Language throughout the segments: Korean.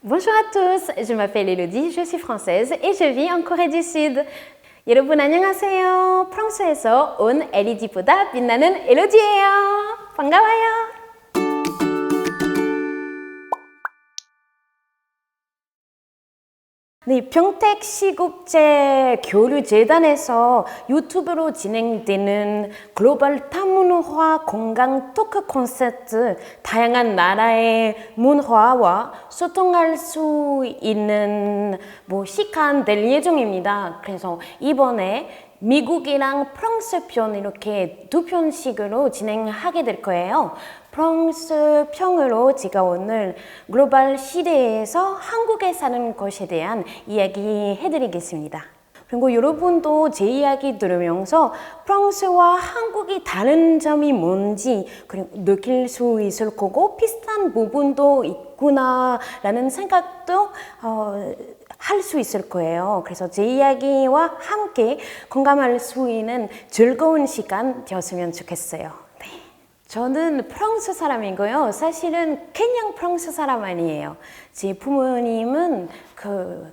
Bonjour à tous, je m'appelle Elodie, je suis française et je vis en Corée du Sud. 여러분 안녕하세요. 프랑스에서 온 LED보다 빛나는 엘로디예요. 반가워요. 네, 평택시국제 교류재단에서 유튜브로 진행되는 글로벌 다문화 건강 토크 콘서트, 다양한 나라의 문화와 소통할 수 있는 시간 될 예정입니다. 그래서 이번에 미국이랑 프랑스 편 이렇게 두 편씩으로 진행하게 될 거예요. 프랑스 편으로 제가 오늘 글로벌 시대에서 한국에 사는 것에 대한 이야기 해드리겠습니다. 그리고 여러분도 제 이야기 들으면서 프랑스와 한국이 다른 점이 뭔지 느낄 수 있을 거고 비슷한 부분도 있구나라는 생각도 할 수 있을 거예요. 그래서 제 이야기와 함께 공감할 수 있는 즐거운 시간 되었으면 좋겠어요. 네. 저는 프랑스 사람이고요. 사실은 그냥 프랑스 사람 아니에요. 제 부모님은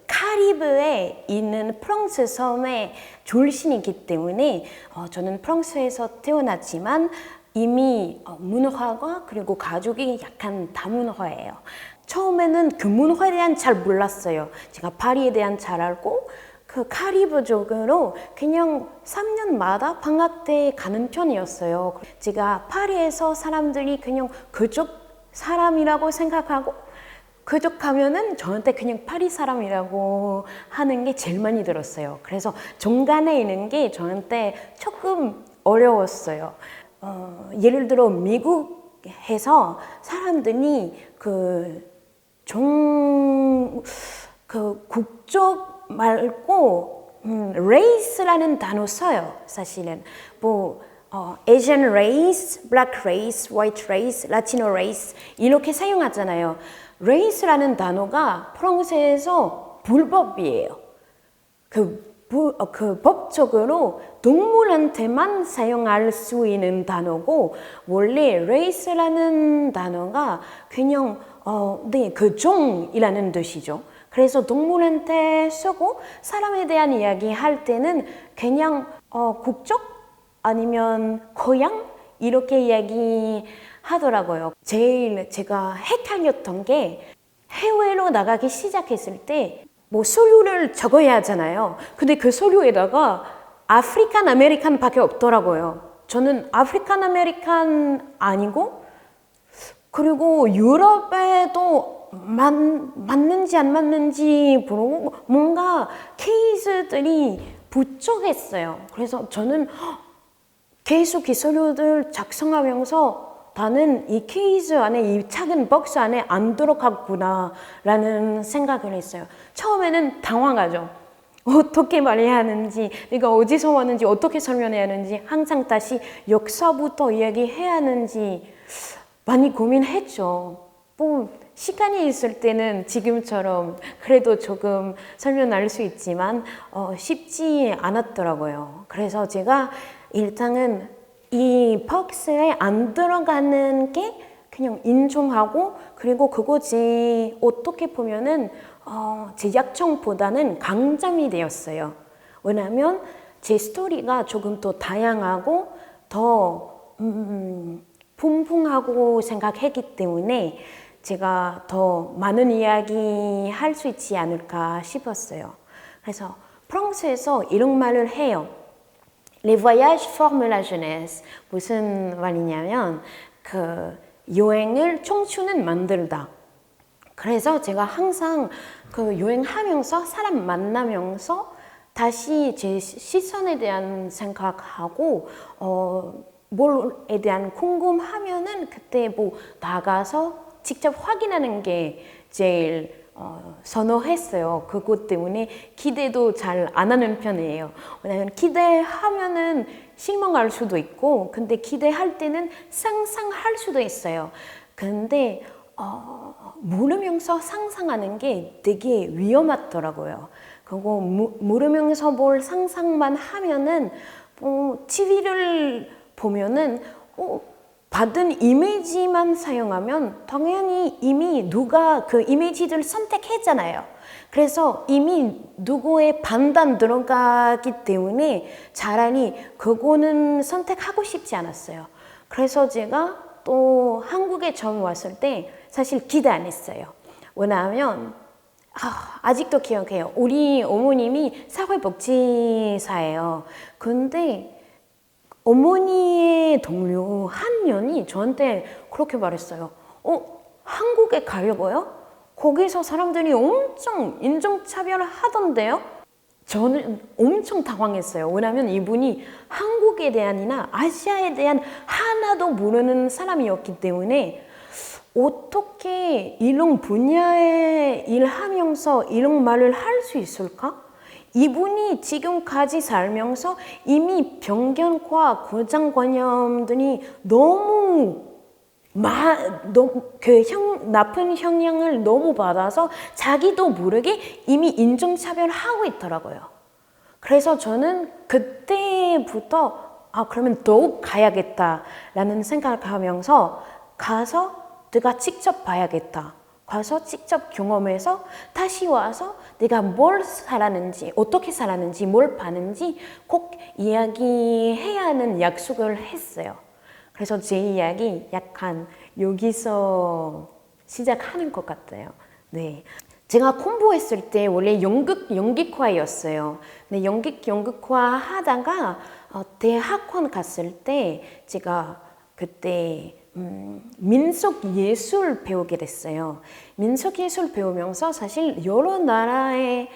카리브에 있는 프랑스 섬의 출신이기 때문에 저는 프랑스에서 태어났지만 이미 문화가 그리고 가족이 약간 다문화예요. 처음에는 그 문화에 대한 잘 몰랐어요. 제가 파리에 대한 잘 알고 카리브 쪽으로 그냥 3년마다 방학 때 가는 편이었어요. 제가 파리에서 사람들이 그냥 그쪽 사람이라고 생각하고 그쪽 가면은 저한테 그냥 파리 사람이라고 하는 게 제일 많이 들었어요. 그래서 중간에 있는 게 저한테 조금 어려웠어요. 예를 들어 미국에서 사람들이 국적 말고 race라는 단어 써요. 사실은 Asian race, black race, white race, Latino race 이렇게 사용하잖아요. race라는 단어가 프랑스에서 불법이에요. 법적으로 동물한테만 사용할 수 있는 단어고 원래 race라는 단어가 그냥 종이라는 뜻이죠. 그래서 동물한테 쓰고 사람에 대한 이야기 할 때는 그냥 국적 아니면 고향 이렇게 이야기 하더라고요. 제일 제가 헷갈렸던 게 해외로 나가기 시작했을 때 서류를 적어야 하잖아요. 근데 그 서류에다가 아프리칸 아메리칸 밖에 없더라고요. 저는 아프리칸 아메리칸 아니고 그리고 유럽에도 맞는지 안 맞는지 모르고 뭔가 케이스들이 부족했어요. 그래서 저는 계속 이 서류들 작성하면서 나는 이 케이스 안에 이 작은 박스 안에 안 들어갔구나 라는 생각을 했어요. 처음에는 당황하죠. 어떻게 말해야 하는지, 내가 어디서 왔는지, 어떻게 설명해야 하는지, 항상 다시 역사부터 이야기해야 하는지 많이 고민했죠. 시간이 있을 때는 지금처럼 그래도 조금 설명할 수 있지만 쉽지 않았더라고요. 그래서 제가 일단은 이 박스에 안 들어가는 게 그냥 인정하고 그리고 그것이 어떻게 보면은 제 약점보다는 강점이 되었어요. 왜냐하면 제 스토리가 조금 더 다양하고 더 풍부하고 생각했기 때문에 제가 더 많은 이야기 할 수 있지 않을까 싶었어요. 그래서 프랑스에서 이런 말을 해요. Les voyages forment la jeunesse. 무슨 말이냐면 여행을 청춘은 만들다. 그래서 제가 항상 여행하면서 사람 만나면서 다시 제 시선에 대한 생각하고 뭐에 대한 궁금하면은 그때 나가서 직접 확인하는 게 제일 선호했어요. 그것 때문에 기대도 잘 안 하는 편이에요. 왜냐하면 기대하면은 실망할 수도 있고 근데 기대할 때는 상상할 수도 있어요. 근데 모르면서 상상하는 게 되게 위험하더라고요. 그리고 모르면서 뭘 상상만 하면은 TV를 보면은 받은 이미지만 사용하면 당연히 이미 누가 그 이미지를 선택했잖아요. 그래서 이미 누구의 판단 들어가기 때문에 차라리 그거는 선택하고 싶지 않았어요. 그래서 제가 또 한국에 처음 왔을 때 사실 기대 안 했어요. 왜냐하면 아직도 기억해요. 우리 어머님이 사회복지사예요. 근데 어머니의 동료 한 명이 저한테 그렇게 말했어요. 한국에 가려고요? 거기서 사람들이 엄청 인종차별을 하던데요? 저는 엄청 당황했어요. 왜냐하면 이분이 한국에 대한이나 아시아에 대한 하나도 모르는 사람이었기 때문에 어떻게 이런 분야에 일하면서 이런 말을 할 수 있을까? 이분이 지금까지 살면서 이미 편견과 고정관념들이 너무 나쁜 영향을 너무 받아서 자기도 모르게 이미 인종차별하고 있더라고요. 그래서 저는 그때부터 그러면 더욱 가야겠다라는 생각을 하면서 가서 내가 직접 봐야겠다. 가서 직접 경험해서 다시 와서 내가 뭘 살았는지, 어떻게 살았는지, 뭘 봤는지 꼭 이야기해야 하는 약속을 했어요. 그래서 제 이야기 약간 여기서 시작하는 것 같아요. 네. 제가 공부했을 때 원래 연극과였어요. 근데 연극과 하다가 대학원 갔을 때 제가 그때 민속예술 배우게 됐어요. 민속예술 배우면서 사실 여러 나라의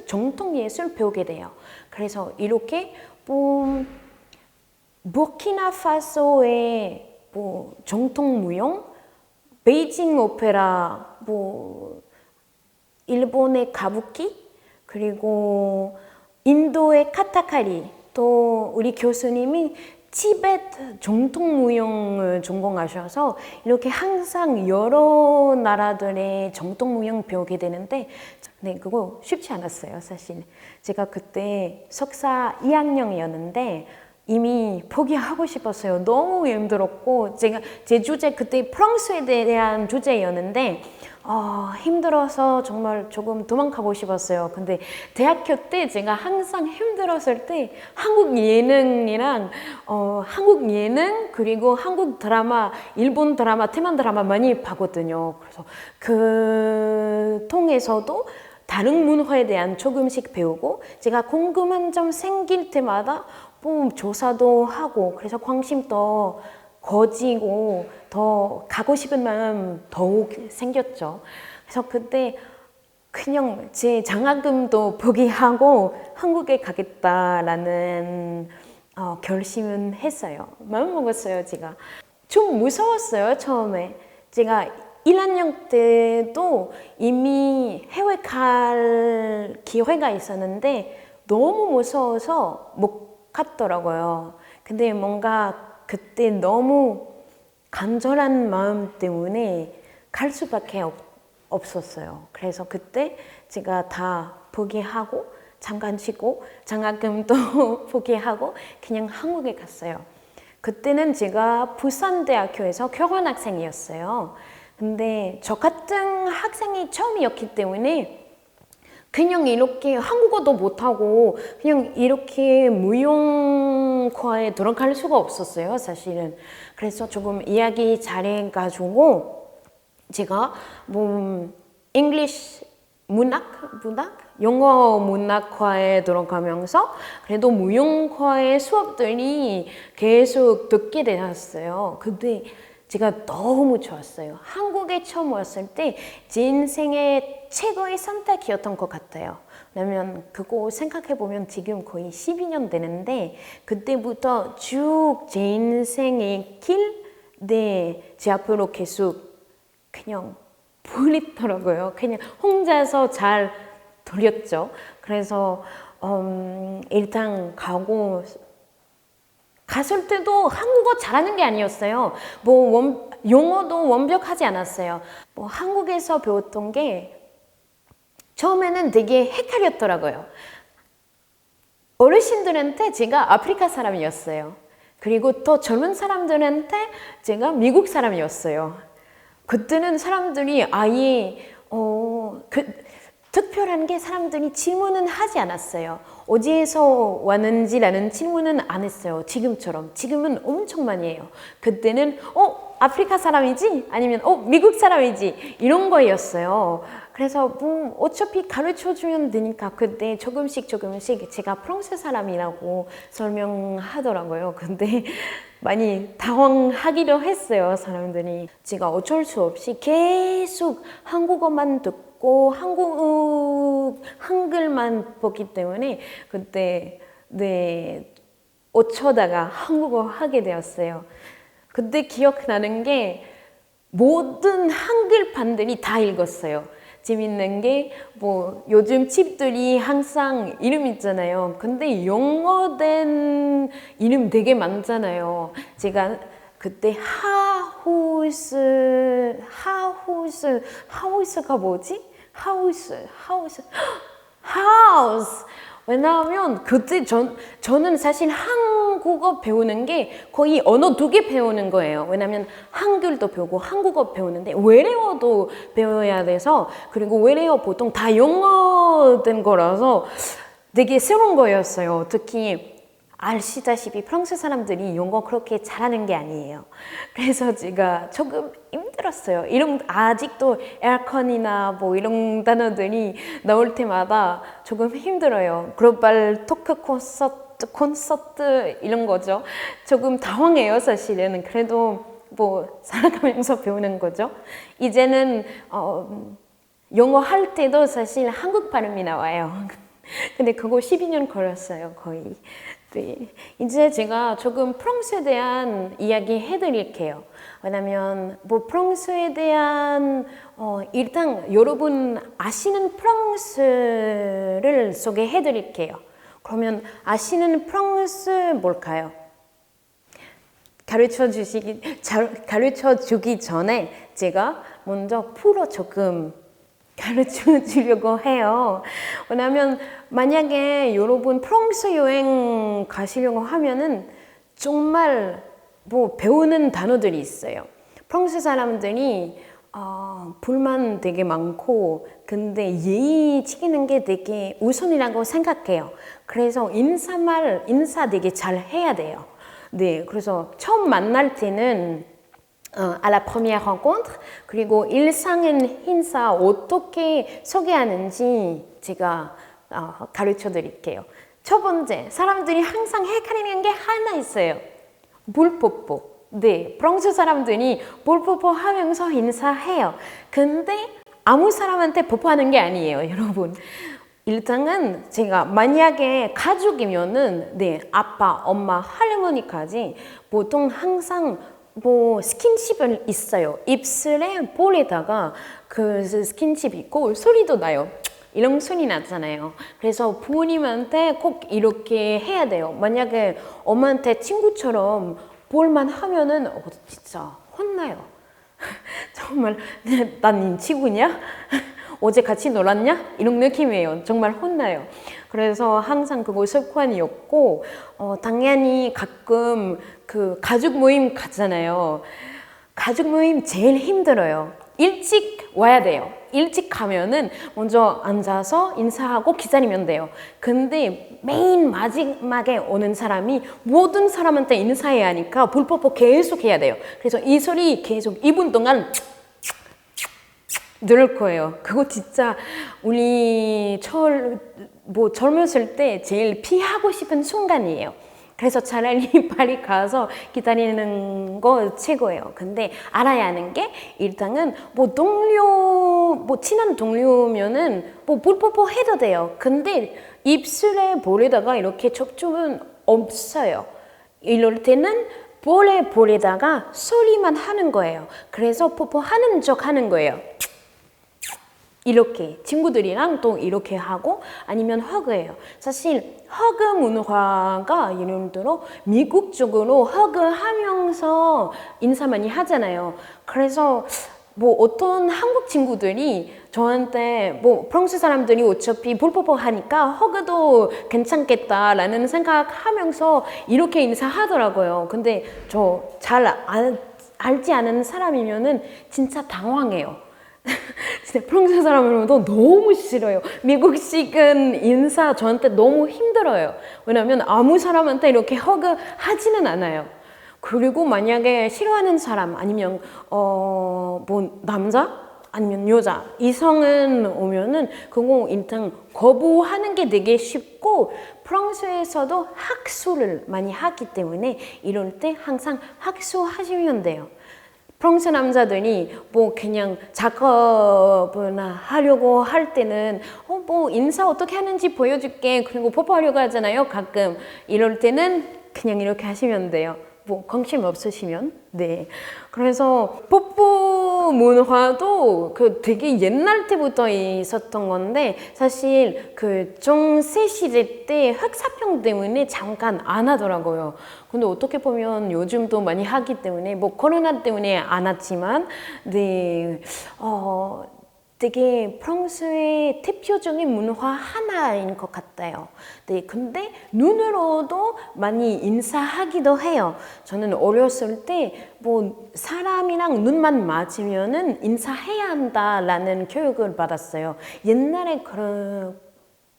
정통예술 배우게 돼요. 그래서 이렇게 부르키나파소의 정통무용, 베이징 오페라, 일본의 가부키, 그리고 인도의 카타카리, 또 우리 교수님이 티베트 정통무용을 전공하셔서 이렇게 항상 여러 나라들의 정통무용 배우게 되는데 그거 쉽지 않았어요, 사실. 제가 그때 석사 2학년이었는데 이미 포기하고 싶었어요. 너무 힘들었고 제 주제 그때 프랑스에 대한 주제였는데 힘들어서 정말 조금 도망가고 싶었어요. 근데 대학교 때 제가 항상 힘들었을 때 한국 예능이랑 한국 예능 그리고 한국 드라마, 일본 드라마, 대만 드라마 많이 봤거든요. 그래서 그 통해서도 다른 문화에 대한 조금씩 배우고 제가 궁금한 점 생길 때마다 조사도 하고 그래서 관심도 커지고 더 가고 싶은 마음 더욱 생겼죠. 그래서 그때 그냥 제 장학금도 포기하고 한국에 가겠다라는 결심은 했어요. 마음 먹었어요, 제가. 좀 무서웠어요, 처음에. 제가 1학년 때도 이미 해외 갈 기회가 있었는데 너무 무서워서 못 갔더라고요. 근데 뭔가 그때 너무 간절한 마음 때문에 갈 수밖에 없었어요. 그래서 그때 제가 다 포기하고 잠깐 쉬고 장학금도 포기하고 그냥 한국에 갔어요. 그때는 제가 부산대학교에서 교환학생이었어요. 근데 저 같은 학생이 처음이었기 때문에 그냥 이렇게 한국어도 못하고 그냥 이렇게 무용과에 들어갈 수가 없었어요, 사실은. 그래서 조금 이야기 잘해가지고 제가 English 문학? 영어 문학과에 들어가면서 그래도 무용과의 수업들이 계속 듣게 되었어요. 근데 제가 너무 좋았어요. 한국에 처음 왔을 때 제 인생의 최고의 선택이었던 것 같아요. 왜냐면 그거 생각해보면 지금 거의 12년 되는데 그때부터 쭉 제 인생의 제 앞으로 계속 그냥 보이더라고요. 그냥 혼자서 잘 돌렸죠. 그래서 일단 갔을 때도 한국어 잘하는 게 아니었어요. 영어도 완벽하지 않았어요. 한국에서 배웠던 게 처음에는 되게 헷갈렸더라고요. 어르신들한테 제가 아프리카 사람이었어요. 그리고 또 젊은 사람들한테 제가 미국 사람이었어요. 그때는 사람들이 아예 특별한 게 사람들이 질문은 하지 않았어요. 어디에서 왔는지라는 질문은 안 했어요. 지금처럼. 지금은 엄청 많이 해요. 그때는 아프리카 사람이지? 아니면 미국 사람이지? 이런 거였어요. 그래서 뭐 어차피 가르쳐주면 되니까 그때 조금씩 제가 프랑스 사람이라고 설명하더라고요. 근데 많이 당황하기도 했어요, 사람들이. 제가 어쩔 수 없이 계속 한국어만 듣고 한글만 보기 때문에 그때 어쩌다가 한국어 하게 되었어요. 그때 기억나는 게 모든 한글판들이 다 읽었어요. 재밌는 게 뭐 요즘 칩들이 항상 이름 있잖아요. 근데 영어된 이름 되게 많잖아요. 제가 그때 하우스가 뭐지? 하우스. 왜냐하면 그때 저는 사실 한국어 배우는 게 거의 언어 2개 배우는 거예요. 왜냐하면 한글도 배우고 한국어 배우는데 외래어도 배워야 돼서, 그리고 외래어 보통 다 영어된 거라서 되게 새로운 거였어요. 특히 아시다시피 프랑스 사람들이 영어 그렇게 잘하는 게 아니에요. 그래서 제가 조금 힘들었어요. 아직도 에어컨이나 뭐 이런 단어들이 나올 때마다 조금 힘들어요. 글로벌 토크 콘서트 이런 거죠. 조금 당황해요, 사실은. 그래도 뭐 살아가면서 배우는 거죠. 이제는 영어 할 때도 사실 한국 발음이 나와요. 근데 그거 12년 걸렸어요, 거의. 네. 이제 제가 조금 프랑스에 대한 이야기 해드릴게요. 왜냐면 뭐 프랑스에 대한 일단 여러분 아시는 프랑스를 소개해드릴게요. 그러면 아시는 프랑스 뭘까요? 가르쳐 주기 전에 제가 먼저 풀어 조금 가르쳐 주려고 해요. 왜냐면 만약에 여러분 프랑스 여행 가시려고 하면은 정말 뭐 배우는 단어들이 있어요. 프랑스 사람들이 불만 되게 많고 근데 예의 지키는 게 되게 우선이라고 생각해요. 그래서 인사 되게 잘 해야 돼요. 네, 그래서 처음 만날 때는 à la première rencontre, 그리고 일상인 인사 어떻게 소개하는지 제가 가르쳐 드릴게요. 첫 번째, 사람들이 항상 헷갈리는 게 하나 있어요. 볼뽀뽀. 네, 프랑스 사람들이 볼뽀뽀 하면서 인사해요. 근데 아무 사람한테 뽀뽀하는 게 아니에요, 여러분. 일단은 제가 만약에 가족이면은 아빠, 엄마, 할머니까지 보통 항상 뭐 스킨십은 있어요. 입술에 볼에다가 그 스킨십 있고 소리도 나요. 이런 소리 나잖아요. 그래서 부모님한테 꼭 이렇게 해야 돼요. 만약에 엄마한테 친구처럼 볼만 하면은 진짜 혼나요. 정말 난 친구냐? 어제 같이 놀았냐? 이런 느낌이에요. 정말 혼나요. 그래서 항상 그거 습관이었고 당연히 가끔 그 가족 모임 가잖아요. 가족 모임 제일 힘들어요. 일찍 와야 돼요. 일찍 가면은 먼저 앉아서 인사하고 기다리면 돼요. 근데 맨 마지막에 오는 사람이 모든 사람한테 인사해야 하니까 볼뽀뽀 계속 해야 돼요. 그래서 이 소리 계속 2분 동안 들을 거예요. 그거 진짜 우리 젊었을 때 제일 피하고 싶은 순간이에요. 그래서 차라리 빨리 가서 기다리는 거 최고예요. 근데 알아야 하는 게 일단은 친한 동료면은 볼뽀뽀 해도 돼요. 근데 입술에 볼에다가 이렇게 접촉은 없어요. 이럴 때는 볼에다가 소리만 하는 거예요. 그래서 뽀뽀하는 척 하는 거예요. 이렇게 친구들이랑 또 이렇게 하고 아니면 허그예요. 사실 허그 문화가 예를 들어 미국 쪽으로 허그하면서 인사 많이 하잖아요. 그래서 뭐 어떤 한국 친구들이 저한테 뭐 프랑스 사람들이 어차피 볼뽀뽀 하니까 허그도 괜찮겠다라는 생각하면서 이렇게 인사하더라고요. 근데 저 잘 알지 않은 사람이면은 진짜 당황해요. 진짜 프랑스 사람으로도 너무 싫어요. 미국식은 인사 저한테 너무 힘들어요. 왜냐면 아무 사람한테 이렇게 허그 하지는 않아요. 그리고 만약에 싫어하는 사람 아니면 뭐 남자 아니면 여자 이성은 오면은 그거 일단 거부하는 게 되게 쉽고 프랑스에서도 학수를 많이 하기 때문에 이럴 때 항상 학수하시면 돼요. 프랑스 남자들이 뭐 그냥 작업이나 하려고 할 때는 뭐 인사 어떻게 하는지 보여줄게 그리고 뽀뽀하려고 하잖아요. 가끔 이럴 때는 그냥 이렇게 하시면 돼요. 뭐 관심 없으시면 네. 그래서 뽀뽀 문화도 그 되게 옛날 때부터 있었던 건데 사실 그 중세 시대 때 흑사병 때문에 잠깐 안 하더라고요. 근데 어떻게 보면 요즘도 많이 하기 때문에 뭐 코로나 때문에 안 하지만 네. 되게 프랑스의 대표적인 문화 하나인 것 같아요. 네, 근데 눈으로도 많이 인사하기도 해요. 저는 어렸을 때 뭐 사람이랑 눈만 맞으면은 인사해야 한다라는 교육을 받았어요. 옛날에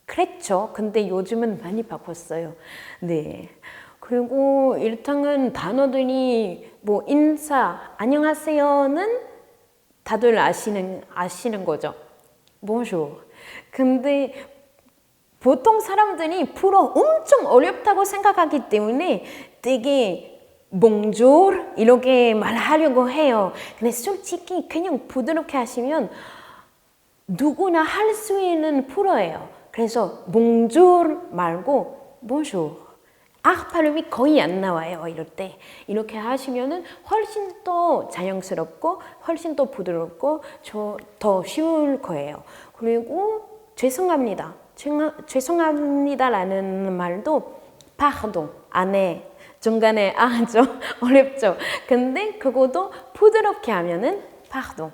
그랬죠. 근데 요즘은 많이 바꿨어요. 네. 그리고 일단은 단어들이 뭐 인사, 안녕하세요는 다들 아시는 거죠. Bonjour. 근데 보통 사람들이 불어 엄청 어렵다고 생각하기 때문에 되게 Bonjour 이렇게 말하려고 해요. 근데 솔직히 그냥 부드럽게 하시면 누구나 할 수 있는 불어예요. 그래서 Bonjour 말고 Bonjour. 발음이 거의 안 나와요. 이럴 때 이렇게 하시면은 훨씬 더 자연스럽고 훨씬 더 부드럽고 더 쉬울 거예요. 그리고 죄송합니다. 죄송합니다라는 말도 pardon 안에 중간에 좀 어렵죠. 근데 그것도 부드럽게 하면은 pardon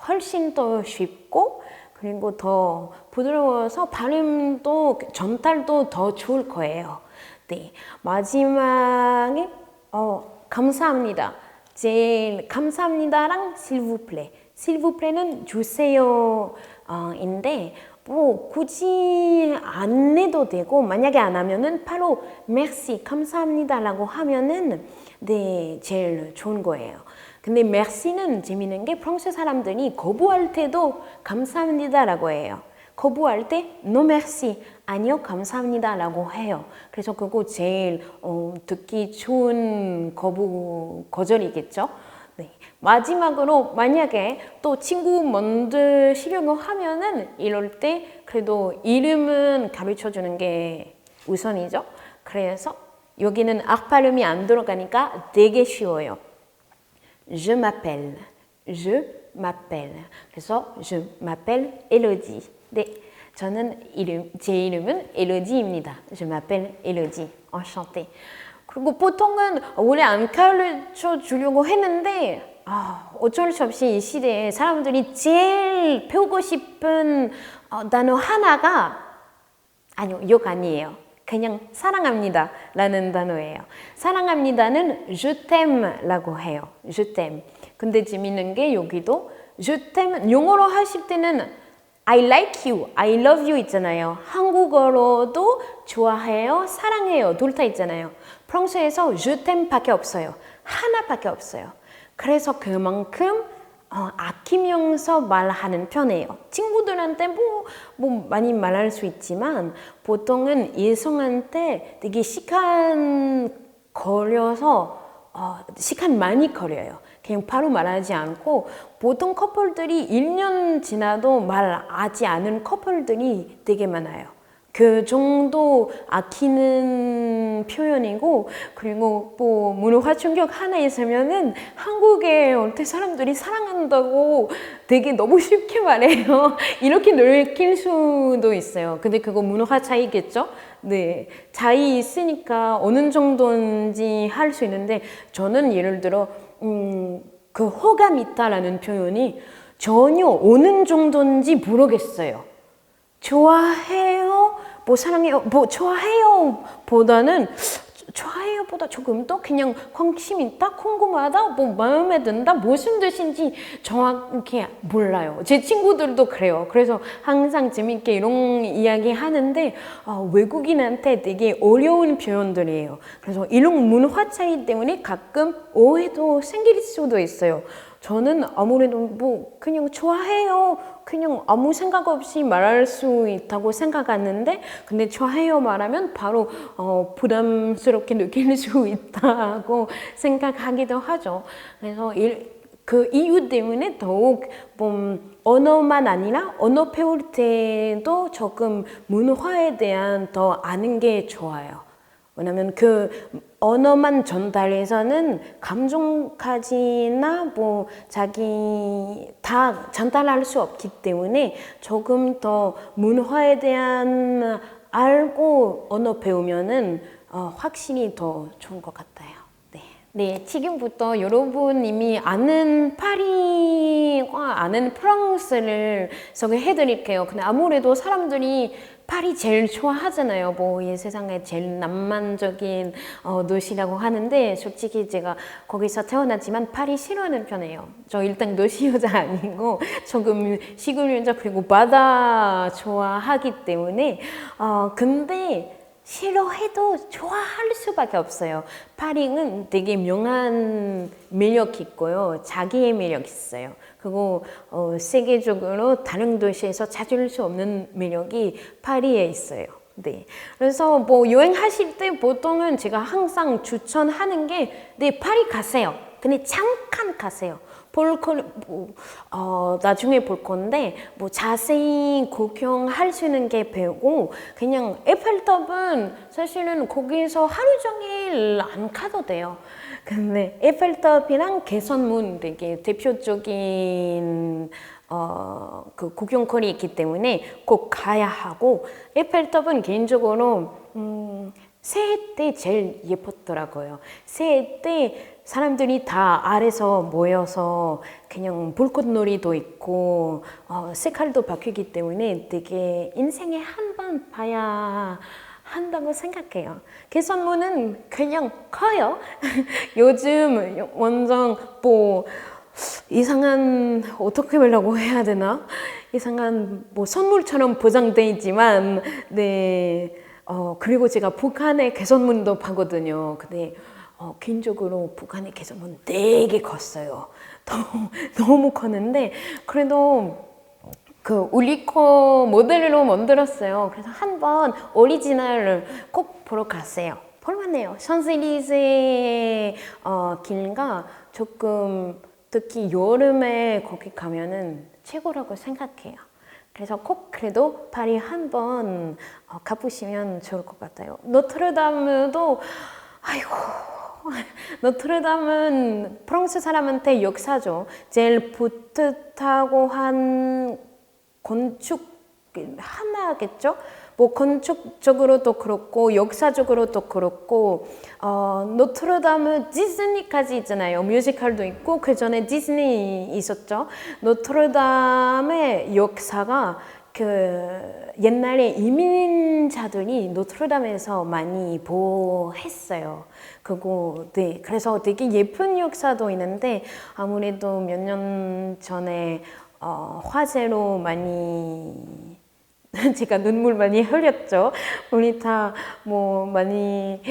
훨씬 더 쉽고 그리고 더 부드러워서 발음도 전달도 더 좋을 거예요. 네, 마지막에 감사합니다. 제일 감사합니다랑 s'il vous plaît. s'il vous plaît는 주세요 인데 뭐 굳이 안 해도 되고 만약에 안 하면은 바로 merci 감사합니다라고 하면은 네 제일 좋은 거예요. 근데 merci는 재밌는 게 프랑스 사람들이 거부할 때도 감사합니다라고 해요. 거부할 때 no merci 아니요 감사합니다 라고 해요. 그래서 그거 제일 듣기 좋은 거절이겠죠. 네. 마지막으로 만약에 또 친구 만드시려고 하면은 이럴 때 그래도 이름은 가르쳐 주는 게 우선이죠. 그래서 여기는 발음이 안 들어가니까 되게 쉬워요. Je m'appelle. 그래서 je m'appelle Elodie. 네, 저는 제 이름은 엘로디입니다. Je m'appelle Elodie. Enchantée. 그리고 보통은 원래 안 가르쳐 주려고 했는데 어쩔 수 없이 이 시대에 사람들이 제일 배우고 싶은 단어 하나가 아니요, 욕 아니에요. 그냥 사랑합니다 라는 단어예요. 사랑합니다는 je t'aime 라고 해요. je t'aime. 근데 재밌는 게 여기도 je t'aime 영어로 하실 때는 I like you, I love you 있잖아요. 한국어로도 좋아해요, 사랑해요 둘 다 있잖아요. 프랑스에서 je t'aime 밖에 없어요. 하나밖에 없어요. 그래서 그만큼 아끼면서 말하는 편이에요. 친구들한테 뭐 많이 말할 수 있지만 보통은 이성한테 되게 시간 많이 걸려요. 그냥 바로 말하지 않고 보통 커플들이 1년 지나도 말하지 않은 커플들이 되게 많아요. 그 정도 아끼는 표현이고 그리고 뭐 문화 충격 하나 있으면은 한국에 어때 사람들이 사랑한다고 되게 너무 쉽게 말해요. 이렇게 느낄 수도 있어요. 근데 그거 문화 차이겠죠? 네, 차이 있으니까 어느 정도인지 할 수 있는데 저는 예를 들어 그 호감 있다라는 표현이 전혀 어느 정도인지 모르겠어요. 좋아해요, 뭐 사랑해요, 뭐 좋아해요 보다는 좋아해요보다 조금 더 그냥 관심 있다, 궁금하다, 뭐 마음에 든다, 무슨 뜻인지 정확히 몰라요. 제 친구들도 그래요. 그래서 항상 재밌게 이런 이야기 하는데 외국인한테 되게 어려운 표현들이에요. 그래서 이런 문화 차이 때문에 가끔 오해도 생길 수도 있어요. 저는 아무래도 뭐 그냥 좋아해요, 그냥 아무 생각 없이 말할 수 있다고 생각하는데, 근데 좋아해요 말하면 바로 부담스럽게 느낄 수 있다고 생각하기도 하죠. 그래서 그 이유 때문에 더욱 언어만 아니라 언어 배울 때도 조금 문화에 대한 더 아는 게 좋아요. 왜냐면 그 언어만 전달해서는 감정까지나 뭐 자기 다 전달할 수 없기 때문에 조금 더 문화에 대한 알고 언어 배우면은 확실히 더 좋은 것 같아요. 네, 지금부터 여러분 이미 아는 파리와 아는 프랑스를 소개해 드릴게요. 근데 아무래도 사람들이 파리 제일 좋아하잖아요. 뭐 이 세상에 제일 낭만적인 도시라고 하는데, 솔직히 제가 거기서 태어났지만 파리 싫어하는 편이에요. 저 일단 도시 여자 아니고 조금 시골 여자, 그리고 바다 좋아하기 때문에 근데 싫어해도 좋아할 수밖에 없어요. 파리는 되게 명한 매력이 있고요. 자기의 매력이 있어요. 그리고 세계적으로 다른 도시에서 찾을 수 없는 매력이 파리에 있어요. 네. 그래서 뭐 여행하실 때 보통은 제가 항상 추천하는 게, 네, 파리 가세요. 근데 잠깐 가세요. 나중에 볼 건데, 뭐 자세히 구경할 수 있는 게 배우고, 그냥 에펠탑은 사실은 거기서 하루 종일 안 가도 돼요. 근데 에펠탑이랑 개선문 되게 대표적인 그 구경거리 있기 때문에 꼭 가야 하고, 에펠탑은 개인적으로 새해 때 제일 예뻤더라고요. 새해 때 사람들이 다 아래서 모여서 그냥 불꽃놀이도 있고 색깔도 바뀌기 때문에 되게 인생에 한 번 봐야 한다고 생각해요. 개선문은 그냥 커요. 요즘 완전 뭐 이상한, 어떻게 말라고 해야 되나? 이상한 뭐 선물처럼 포장돼 있지만, 네. 그리고 제가 북한의 개선문도 봤거든요. 근데 개인적으로 북한의 개선문 되게 컸어요. 너무 컸는데, 그래도 그 우리 거 모델로 만들었어요. 그래서 한번 오리지널을 꼭 보러 가세요. 볼만해요. 샹젤리제 길가 조금, 특히 여름에 거기 가면은 최고라고 생각해요. 그래서 꼭 그래도 파리 한번 가보시면 좋을 것 같아요. 노트르담도, 아이고, 노트르담은 프랑스 사람한테 역사죠. 제일 붙었다고 한 건축 하나겠죠? 뭐 건축적으로도 그렇고 역사적으로도 그렇고, 노트르담은 디즈니까지 있잖아요. 뮤지컬도 있고 그 전에 디즈니 있었죠. 노트르담의 역사가 그 옛날에 이민자들이 노트르담에서 많이 보했어요. 네, 그래서 되게 예쁜 역사도 있는데, 아무래도 몇 년 전에 화재로 많이 제가 눈물 많이 흘렸죠. 우리 다 뭐 많이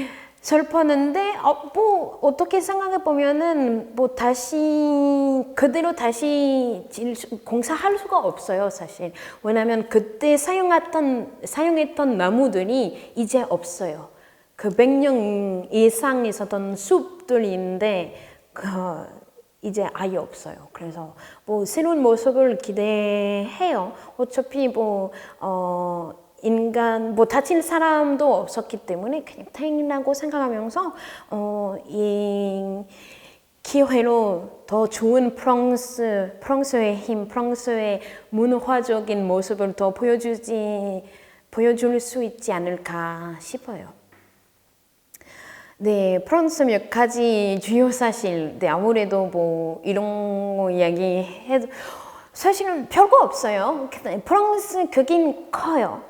슬펐는데, 뭐 어떻게 생각해 보면은 뭐 그대로 다시 공사할 수가 없어요, 사실. 왜냐하면 그때 사용했던 나무들이 이제 없어요. 그 100년 이상 있었던 숲들인데 이제 아예 없어요. 그래서 뭐 새로운 모습을 기대해요. 어차피 뭐 인간, 뭐 다칠 사람도 없었기 때문에 그냥 다행이라고 생각하면서 이 기회로 더 좋은 프랑스의 힘, 프랑스의 문화적인 모습을 더 보여줄 수 있지 않을까 싶어요. 네, 프랑스 몇 가지 주요 사실. 네, 아무래도 뭐 이런 거 이야기해도 사실은 별거 없어요. 프랑스 크긴 커요.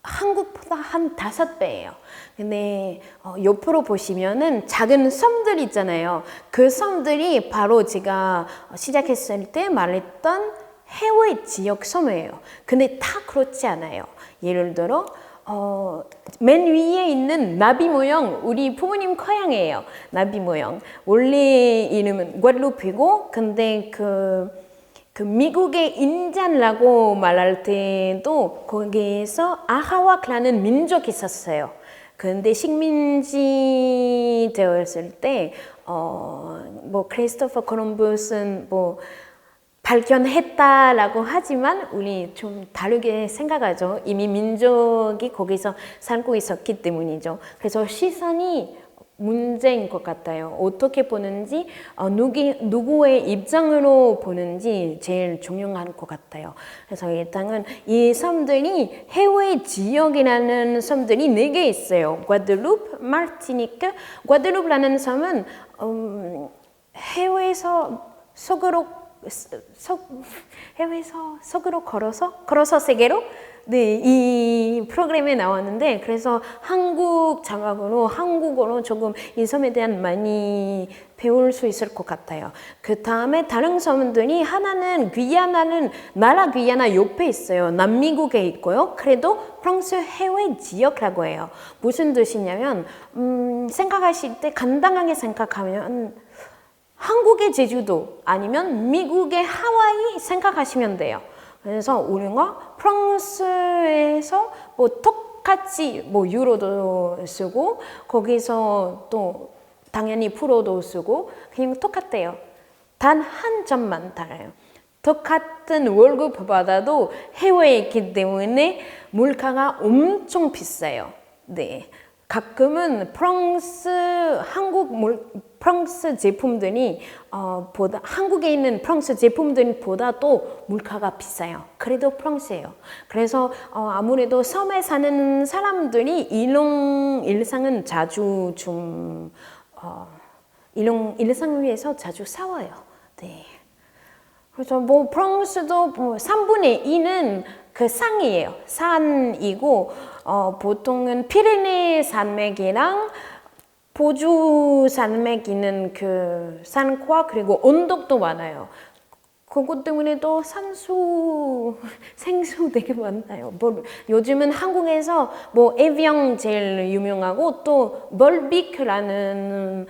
한국보다 한 5배예요. 근데 옆으로 보시면은 작은 섬들 있잖아요. 그 섬들이 바로 제가 시작했을 때 말했던 해외 지역 섬이에요. 근데 다 그렇지 않아요. 예를 들어 맨 위에 있는 나비 모양 우리 부모님 고향이에요. 나비 모양. 원래 이름은 과델루페고 근데 그 미국의 인디안이라고 말할 때도 거기에서 아하와크라는 민족이 있었어요. 근데 식민지 되었을 때 뭐 크리스토퍼 콜럼버스는 뭐 발견했다라고 하지만 우리 좀 다르게 생각하죠. 이미 민족이 거기서 살고 있었기 때문이죠. 그래서 시선이 문제인 것 같아요. 어떻게 보는지, 누구의 입장으로 보는지 제일 중요한 것 같아요. 그래서 일단은 이 섬들이 해외 지역이라는 섬들이 4개 있어요. 과델루프, 마르티니크. 과델루프라는 섬은 해외에서 속으로 걸어서 세계로 네, 이 프로그램에 나왔는데 그래서 한국 자막으로 한국어로 조금 이 섬에 대한 많이 배울 수 있을 것 같아요. 그 다음에 다른 섬들이 하나는 귀아나는 나라 귀아나 옆에 있어요. 남미국에 있고요. 그래도 프랑스 해외 지역이라고 해요. 무슨 뜻이냐면 생각하실 때 간단하게 생각하면 한국의 제주도 아니면 미국의 하와이 생각하시면 돼요. 그래서 우리가 프랑스에서 뭐 똑같이 뭐 유로도 쓰고 거기서 또 당연히 프로도 쓰고 그냥 똑같아요. 단 한 점만 달라요. 똑같은 월급 받아도 해외에 있기 때문에 물가가 엄청 비싸요. 네. 가끔은 프랑스 제품들이 한국에 있는 프랑스 제품들보다 또 물가가 비싸요. 그래도 프랑스예요. 그래서 아무래도 섬에 사는 사람들이 이런 일상은 자주 이런 일상을 위해서 자주 싸워요. 네. 그래서 뭐 프랑스도 뭐 3분의 2는 그 산이에요. 산이고 보통은 피레네 산맥이랑 보주 산맥 있는 그 산과 그리고 언덕도 많아요. 그것 때문에도 생수 되게 많아요. 요즘은 한국에서 뭐 에비앙 제일 유명하고 또 멀빅이라는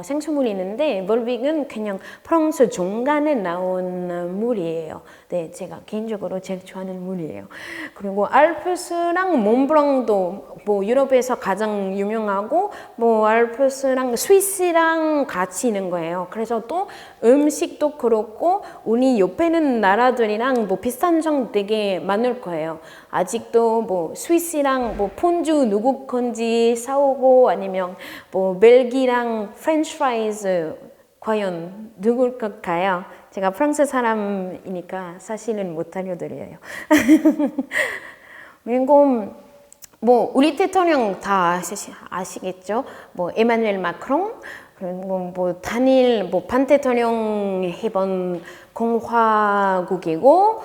생수물이 있는데 멀빅은 그냥 프랑스 중간에 나온 물이에요. 네, 제가 개인적으로 제일 좋아하는 물이에요. 그리고 알프스랑 몬블랑도 뭐 유럽에서 가장 유명하고 뭐 알프스랑 스위스랑 같이 있는 거예요. 그래서 또 음식도 그렇고 우리 옆에는 나라들이랑 뭐 비슷한 점 되게 많을 거예요. 아직도 뭐 스위스랑 뭐 폰주 누구 건지 사오고 아니면 뭐 벨기랑 프렌치 프라이즈 과연 누굴 것까요? 제가 프랑스 사람이니까 사실은 못 알려드려요. 그리고 뭐 우리 대통령 다 아시겠죠? 뭐 에마누엘 마크롱 그리고 뭐 단일 뭐 반대통령 해본 공화국이고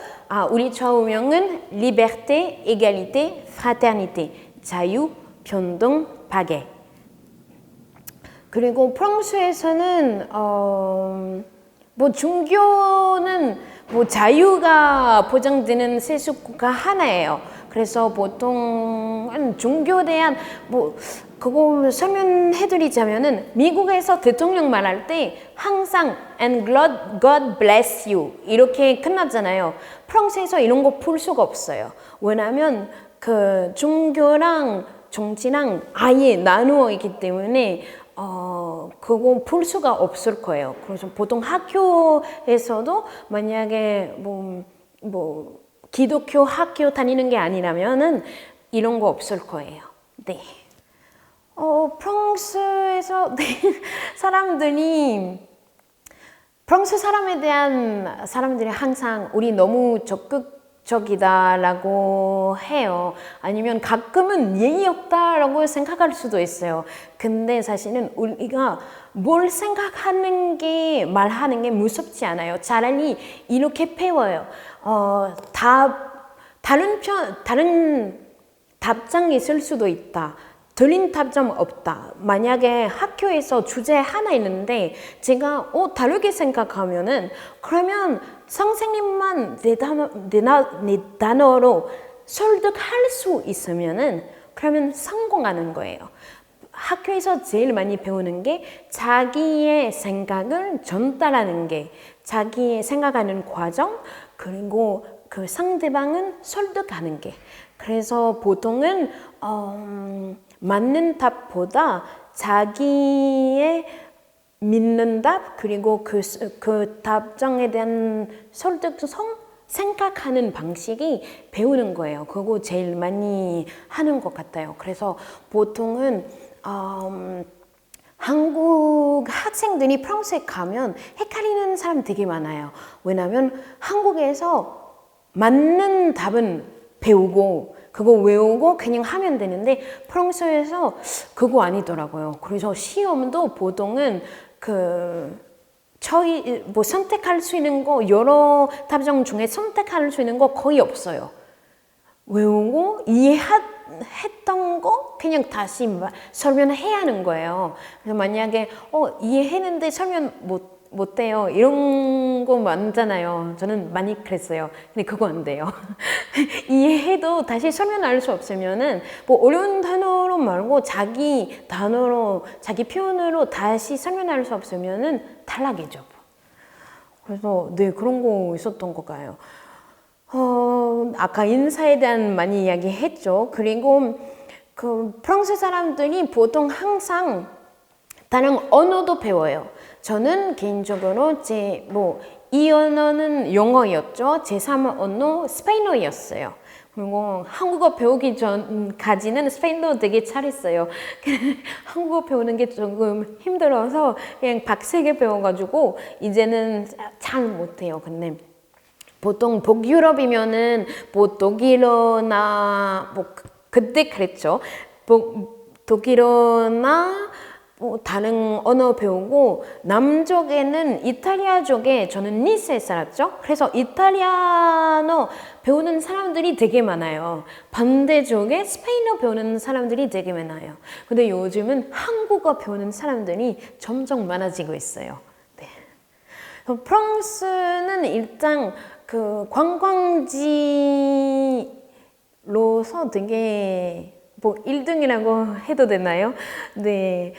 우리 좌우명은 리베르테, 에갈리테, 프라테르니테 자유, 평등, 박애. 그리고 프랑스에서는 뭐 종교는 뭐 자유가 보장되는 세속국가 하나예요. 그래서 보통 종교에 대한 뭐 그거 설명해드리자면은 미국에서 대통령 말할 때 항상 and God bless you 이렇게 끝났잖아요. 프랑스에서 이런 거 풀 수가 없어요. 왜냐하면 그 종교랑 정치랑 아예 나누어 있기 때문에 그거 풀 수가 없을 거예요. 그래서 보통 학교에서도 만약에 뭐 기독교 학교 다니는 게 아니라면은 이런 거 없을 거예요. 네. 프랑스에서 프랑스 사람에 대한 사람들이 항상 우리 너무 적극 적이다라고 해요. 아니면 가끔은 예의 없다라고 생각할 수도 있어요. 근데 사실은 우리가 뭘 생각하는 게 말하는 게 무섭지 않아요. 차라리 이렇게 배워요. 다른 답장이 있을 수도 있다. 들린 답장 없다. 만약에 학교에서 주제 하나 있는데 제가 다르게 생각하면은 그러면 선생님만 내 단어로 설득할 수 있으면은 그러면 성공하는 거예요. 학교에서 제일 많이 배우는 게 자기의 생각을 전달하는 게, 자기의 생각하는 과정, 그리고 그 상대방은 설득하는 게. 그래서 보통은 맞는 답보다 자기의 믿는 답, 그리고 그 답장에 대한 설득성, 생각하는 방식이 배우는 거예요. 그거 제일 많이 하는 것 같아요. 그래서 보통은 한국 학생들이 프랑스에 가면 헷갈리는 사람 되게 많아요. 왜냐하면 한국에서 맞는 답은 배우고 그거 외우고 그냥 하면 되는데 프랑스에서 그거 아니더라고요. 그래서 시험도 보통은 선택할 수 있는 거, 여러 답장 중에 선택할 수 있는 거 거의 없어요. 외우고 이해했던 거 그냥 다시 설명해야 하는 거예요. 그래서 만약에 이해했는데 설명 못해요. 이런 거 많잖아요. 저는 많이 그랬어요. 근데 그거 안 돼요. 이해해도 다시 설명할 수 없으면은 어려운 단어로 말고 자기 단어로, 자기 표현으로 다시 설명할 수 없으면은 탈락이죠. 그래서 네, 그런 거 있었던 것 같아요. 아까 인사에 대한 많이 이야기했죠. 그리고 프랑스 사람들이 보통 항상 다른 언어도 배워요. 저는 개인적으로 이 언어는 영어였죠. 제3 언어 스페인어였어요. 그리고 한국어 배우기 전까지는 스페인어 되게 잘했어요. 한국어 배우는 게 조금 힘들어서 그냥 박세게 배워가지고 이제는 잘 못해요. 근데 보통 북유럽이면은 독일어나 그때 그랬죠. 독일어나 다른 언어 배우고 남쪽에는 이탈리아 쪽에 저는 니스에 살았죠. 그래서 이탈리아어 배우는 사람들이 되게 많아요. 반대쪽에 스페인어 배우는 사람들이 되게 많아요. 근데 요즘은 한국어 배우는 사람들이 점점 많아지고 있어요. 네. 프랑스는 일단 관광지로서 되게 1등이라고 해도 되나요? 네.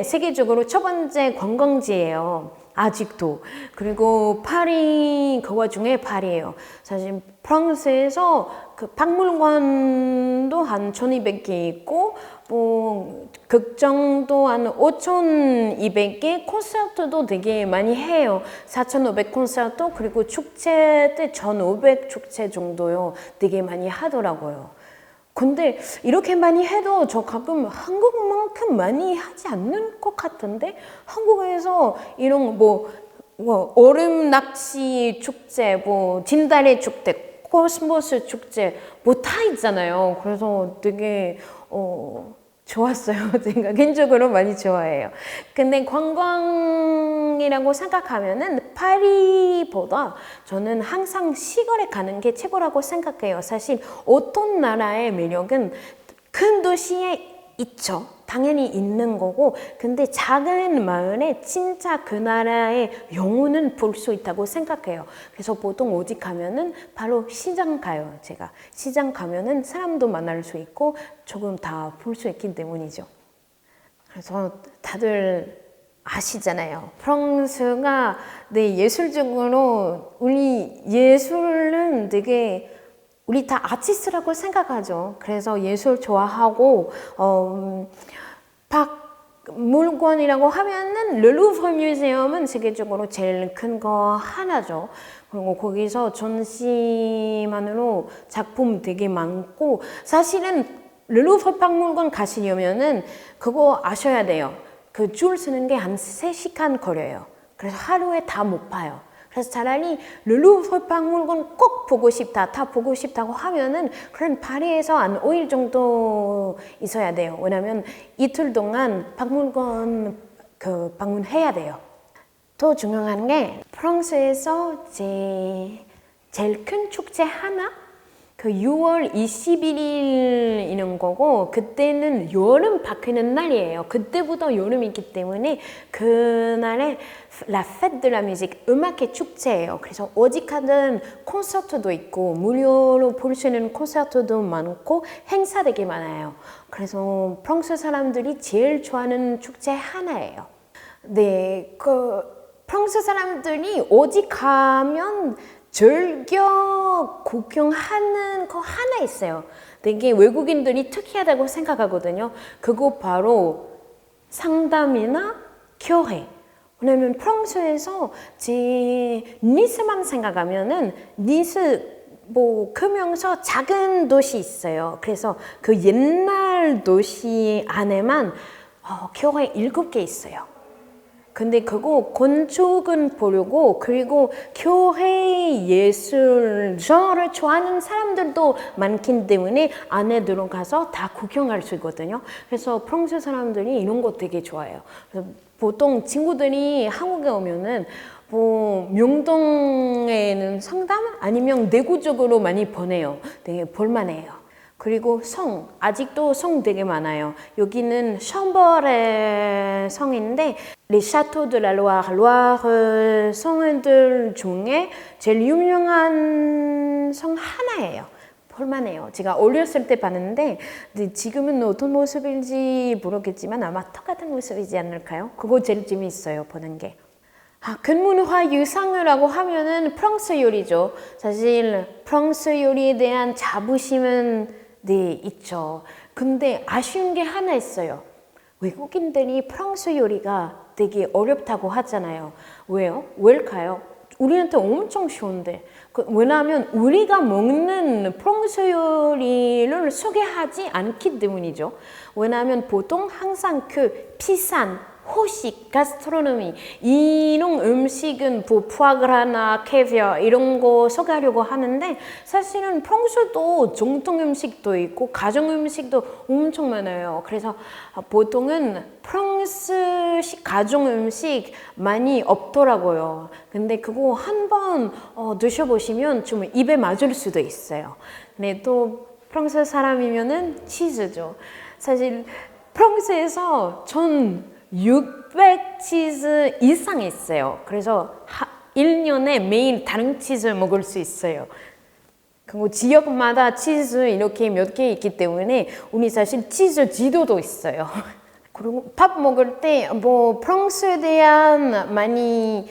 세계적으로 첫 번째 관광지예요. 아직도. 그리고 파리, 그 와중에 파리예요. 사실 프랑스에서 박물관도 한 1200개 있고, 극장도 한 5200개, 콘서트도 되게 많이 해요. 4500 콘서트, 그리고 축제 때 1500 축제 정도요. 되게 많이 하더라고요. 근데 이렇게 많이 해도 저 가끔 한국만큼 많이 하지 않는 것 같은데 한국에서 이런 얼음 낚시 축제, 진달래 축제, 코스모스 축제 다 있잖아요. 그래서 되게 좋았어요. 제가 개인적으로 많이 좋아해요. 근데 관광이라고 생각하면은 파리보다 저는 항상 시골에 가는 게 최고라고 생각해요. 사실 어떤 나라의 매력은 큰 도시에 있죠. 당연히 있는 거고, 근데 작은 마을에 진짜 그 나라의 영혼은 볼 수 있다고 생각해요. 그래서 보통 어디 가면은 바로 시장 가요. 제가 시장 가면은 사람도 만날 수 있고 조금 다 볼 수 있기 때문이죠. 그래서 다들 아시잖아요. 프랑스가 예술적으로 우리 예술은 되게 우리 다 아티스트라고 생각하죠. 그래서 예술 좋아하고 박물관이라고 하면은 르루브르 뮤지엄은 세계적으로 제일 큰 거 하나죠. 그리고 거기서 전시만으로 작품 되게 많고, 사실은 르루브르 박물관 가시려면은 그거 아셔야 돼요. 줄 서는 게 한 3시간 걸려요. 그래서 하루에 다 못 봐요. 그래서 차라리 르루브르 박물관 꼭 보고 싶다, 다 보고 싶다고 하면은 그런 파리에서 한 5일 정도 있어야 돼요. 왜냐면 이틀 동안 박물관 방문해야 돼요. 또 중요한 게 프랑스에서 제일 큰 축제 하나? 6월 21일 이런 거고 그때는 여름 바뀌는 날이에요. 그때부터 여름이 있기 때문에 그날에 La Fête de la Musique, 음악의 축제예요. 그래서 어디 가든 콘서트도 있고 무료로 볼 수 있는 콘서트도 많고 행사 되게 많아요. 그래서 프랑스 사람들이 제일 좋아하는 축제 하나예요. 네, 프랑스 사람들이 어디 가면 즐겨 구경하는 거 하나 있어요. 되게 외국인들이 특이하다고 생각하거든요. 그거 바로 상담이나 교회. 왜냐면 프랑스에서 니스만 생각하면은 니스 크면서 작은 도시 있어요. 그래서 그 옛날 도시 안에만 교회 7개 있어요. 근데 그거 건축은 보려고 그리고 교회 예술 장르를 좋아하는 사람들도 많기 때문에 안에 들어가서 다 구경할 수 있거든요. 그래서 프랑스 사람들이 이런 거 되게 좋아해요. 그래서 보통 친구들이 한국에 오면은 명동에는 성당 아니면 내구적으로 많이 보내요. 되게 볼만해요. 그리고 성, 아직도 성 되게 많아요. 여기는 샴벌의 성인데 Les Châteaux de la Loire, 로아르 성들 중에 제일 유명한 성 하나예요. 볼만해요. 제가 어렸을 때 봤는데 지금은 어떤 모습인지 모르겠지만 아마 똑같은 모습이지 않을까요? 그거 제일 재미있어요, 보는 게. 근문화 유산이라고 하면은 프랑스 요리죠. 사실 프랑스 요리에 대한 자부심은 있죠. 근데 아쉬운 게 하나 있어요. 외국인들이 프랑스 요리가 되게 어렵다고 하잖아요. 왜요? 왜일까요? 우리한테 엄청 쉬운데. 왜냐하면 우리가 먹는 프랑스 요리를 소개하지 않기 때문이죠. 왜냐하면 보통 항상 비싼 호식, 가스트로노미 이런 음식은 푸아그라나 캐비어 이런 거 소개하려고 하는데 사실은 프랑스도 정통 음식도 있고 가정 음식도 엄청 많아요. 그래서 보통은 프랑스식 가정 음식 많이 없더라고요. 근데 그거 한번 드셔보시면 좀 입에 맞을 수도 있어요. 근데 또 프랑스 사람이면은 치즈죠. 사실 프랑스에서 전 600 치즈 이상 있어요. 그래서 1년에 매일 다른 치즈 먹을 수 있어요. 그리고 지역마다 치즈 이렇게 몇 개 있기 때문에 우리 사실 치즈 지도도 있어요. 그리고 밥 먹을 때 프랑스에 대한 많이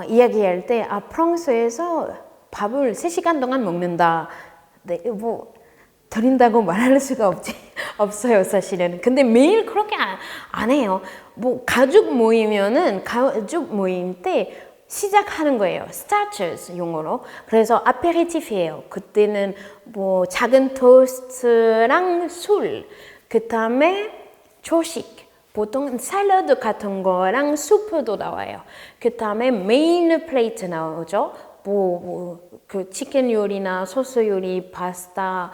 이야기할 때 프랑스에서 밥을 3시간 동안 먹는다. 네, 드린다고 말할 수가 없어요, 사실은. 근데 매일 그렇게 안 해요. 가족 모임 때 시작하는 거예요. starters 용어로. 그래서 아페리티프예요. 그때는 작은 토스트랑 술, 그 다음에 조식. 보통 샐러드 같은 거랑 수프도 나와요. 그 다음에 메인 플레이트 나오죠. 그 치킨 요리나 소스 요리, 파스타,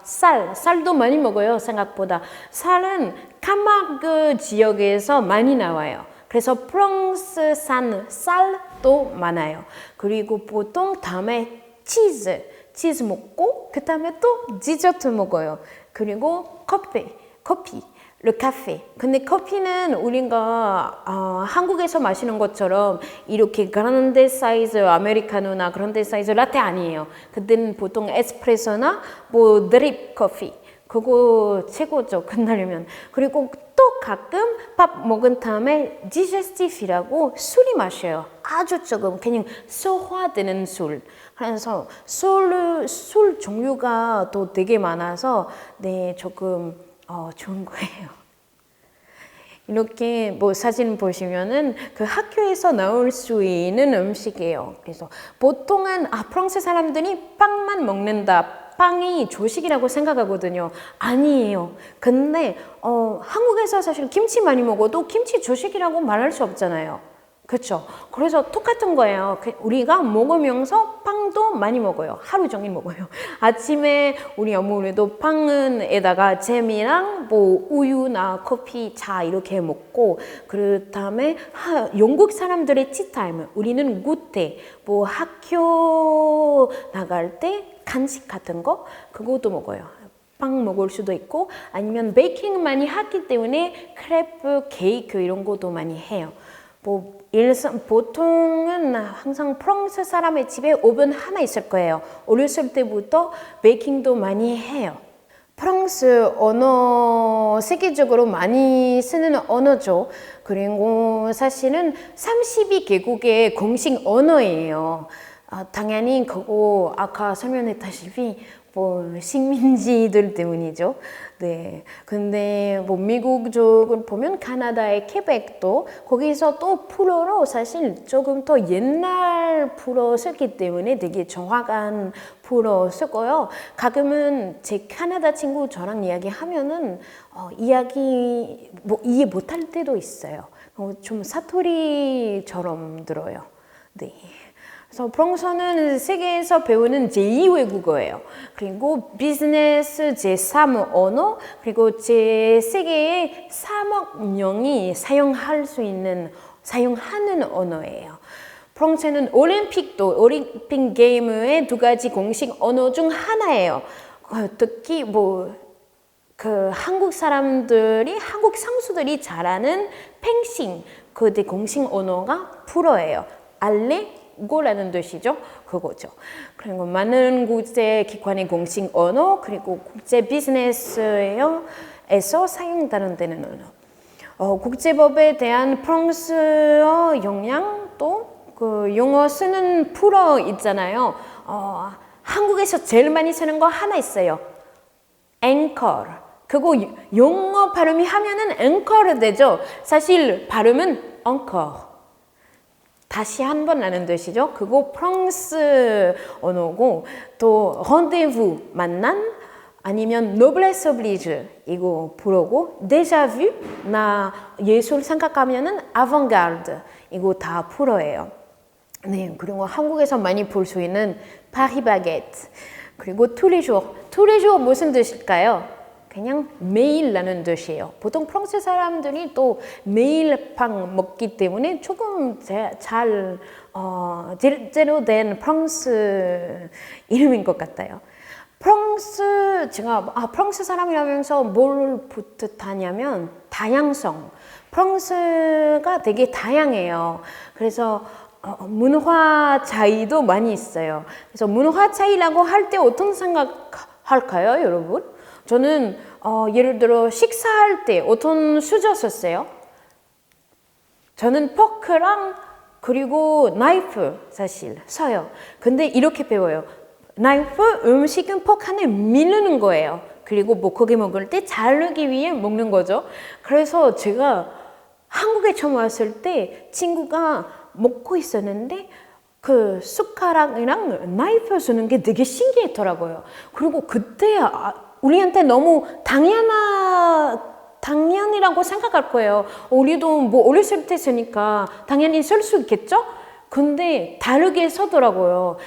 쌀도 많이 먹어요, 생각보다. 쌀은 카마그 지역에서 많이 나와요. 그래서 프랑스산 쌀도 많아요. 그리고 보통 다음에 치즈 먹고 그 다음에 또 디저트 먹어요. 그리고 커피, 카페. 근데 커피는 우리가 한국에서 마시는 것처럼 이렇게 그란데 사이즈 아메리카노나 그란데 사이즈 라떼 아니에요. 그때는 보통 에스프레소나 드립 커피. 그거 최고죠, 끝나려면. 그리고 또 가끔 밥 먹은 다음에 디제스티브라고 술이 마셔요. 아주 조금 그냥 소화되는 술. 그래서 술 종류가 또 되게 많아서 조금 좋은 거예요. 이렇게 사진 보시면은 그 학교에서 나올 수 있는 음식이에요. 그래서 보통은 프랑스 사람들이 빵만 먹는다. 빵이 조식이라고 생각하거든요. 아니에요. 근데 한국에서 사실 김치 많이 먹어도 김치 조식이라고 말할 수 없잖아요. 그렇죠. 그래서 똑같은 거예요. 우리가 먹으면서 빵도 많이 먹어요. 하루 종일 먹어요. 아침에 우리 아무래도 빵에다가 잼이랑 뭐 우유나 커피, 차 이렇게 먹고 그 다음에 영국 사람들의 티타임, 우리는 굿때 뭐 학교 나갈 때 간식 같은 거 그것도 먹어요. 빵 먹을 수도 있고 아니면 베이킹 많이 하기 때문에 크레프, 케이크 이런 것도 많이 해요. 보통은 항상 프랑스 사람의 집에 오븐 하나 있을 거예요. 어렸을 때부터 베이킹도 많이 해요. 프랑스 언어 세계적으로 많이 쓰는 언어죠. 그리고 사실은 32개국의 공식 언어예요. 당연히 그거 아까 설명했다시피 식민지들 때문이죠. 네. 근데 미국 쪽을 보면 카나다의 케벡도 거기서 또 불어로 사실 조금 더 옛날 불어 썼기 때문에 되게 정확한 불어 쓰고요. 가끔은 제 카나다 친구 저랑 이야기하면은 이야기 이해 못할 때도 있어요. 좀 사투리처럼 들어요. 네. 그래서 프랑스어는 세계에서 배우는 제2 외국어예요. 그리고 비즈니스 제3 언어, 그리고 제3개의 3억 명이 사용하는 언어예요. 프랑스는 올림픽 게임의 2가지 공식 언어 중 하나예요. 특히 한국 선수들이 잘하는 펜싱, 그때 공식 언어가 불어예요. 고라는 뜻이죠. 그거죠. 그리고 많은 국제 기관의 공식 언어, 그리고 국제 비즈니스에서 사용되는 언어. 국제법에 대한 프랑스어 영향도 영어 쓰는 불어 있잖아요. 한국에서 제일 많이 쓰는 거 하나 있어요. 앵커. 그거 영어 발음이 하면은 앵커를 되죠. 사실 발음은 앵커. 다시 한 번 라는 뜻이죠. 그거 프랑스 언어고 또 런데부 만남 아니면 노블레스 오블리즈 이거 불어고 데자뷰 나 예술 생각하면은 아방가르드 이거 다 불어예요. 네, 그리고 한국에서 많이 볼 수 있는 파리 바게트 그리고 tous les jours 무슨 뜻일까요? 그냥 매일라는 뜻이에요. 보통 프랑스 사람들이 또 매일 빵 먹기 때문에 조금 제대로 된 프랑스 이름인 것 같아요. 제가 프랑스 사람이라면서 뭘 뜻하냐면 다양성. 프랑스가 되게 다양해요. 그래서 문화 차이도 많이 있어요. 그래서 문화 차이라고 할 때 어떤 생각할까요, 여러분? 저는 예를 들어 식사할 때 어떤 수저 썼어요? 저는 포크랑 그리고 나이프 사실 써요. 근데 이렇게 배워요. 나이프 음식은 포크 안에 밀는 거예요. 그리고 고기 먹을 때 자르기 위해 먹는 거죠. 그래서 제가 한국에 처음 왔을 때 친구가 먹고 있었는데 그 숟가락이랑 나이프 쓰는 게 되게 신기했더라고요. 그리고 그때 우리한테 너무 당연이라고 생각할 거예요. 우리도 어렸을 때 쓰니까 당연히 쓸 수 있겠죠? 근데 다르게 쓰더라고요.